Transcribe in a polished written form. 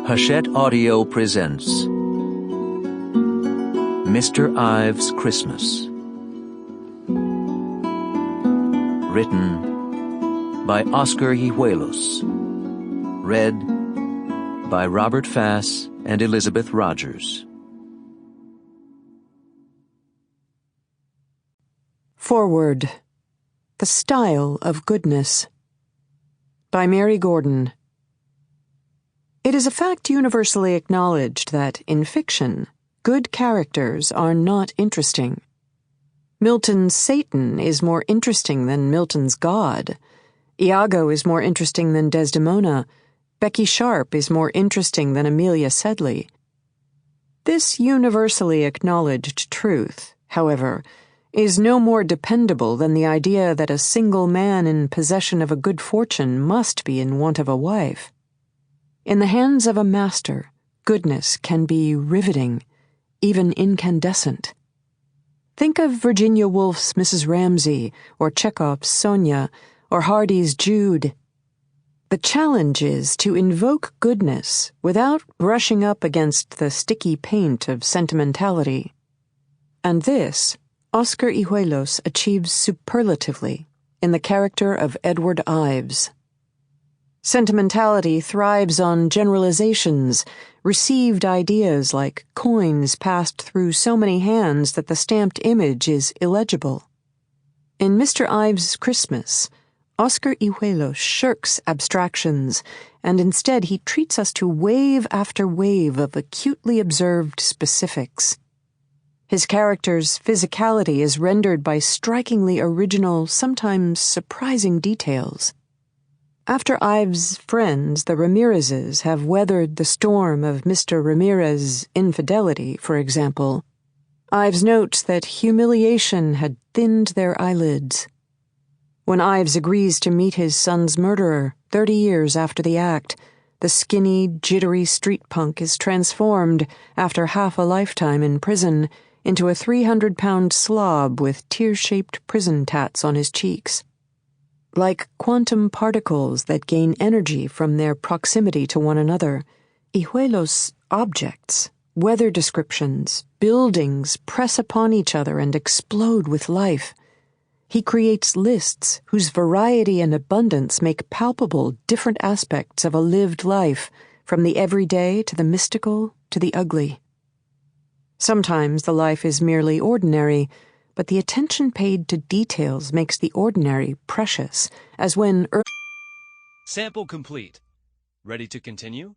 Hachette Audio presents Mr. Ives' Christmas. Written by Oscar Hijuelos. Read by Robert Fass and Elizabeth Rogers. Foreword. The Style of Goodness by Mary Gordon. It is a fact universally acknowledged that, in fiction, good characters are not interesting. Milton's Satan is more interesting than Milton's God. Iago is more interesting than Desdemona. Becky Sharp is more interesting than Amelia Sedley. This universally acknowledged truth, however, is no more dependable than the idea that a single man in possession of a good fortune must be in want of a wife. In the hands of a master, goodness can be riveting, even incandescent. Think of Virginia Woolf's Mrs. Ramsay, or Chekhov's Sonia, or Hardy's Jude. The challenge is to invoke goodness without brushing up against the sticky paint of sentimentality. And this, Oscar Hijuelos achieves superlatively in the character of Edward Ives. Sentimentality thrives on generalizations, received ideas like coins passed through so many hands that the stamped image is illegible. In Mr. Ives' Christmas, Oscar Hijuelos shirks abstractions, and instead he treats us to wave after wave of acutely observed specifics. His character's physicality is rendered by strikingly original, sometimes surprising details. After Ives' friends, the Ramirezes, have weathered the storm of Mr. Ramirez's infidelity, for example, Ives notes that humiliation had thinned their eyelids. When Ives agrees to meet his son's murderer, 30 years after the act, the skinny, jittery street punk is transformed, after half a lifetime in prison, into a 300-pound slob with tear-shaped prison tats on his cheeks. Like quantum particles that gain energy from their proximity to one another, Hijuelos' objects, weather descriptions, buildings press upon each other and explode with life. He creates lists whose variety and abundance make palpable different aspects of a lived life, from the everyday to the mystical to the ugly. Sometimes the life is merely ordinary, but the attention paid to details makes the ordinary precious, as when... Sample complete. Ready to continue?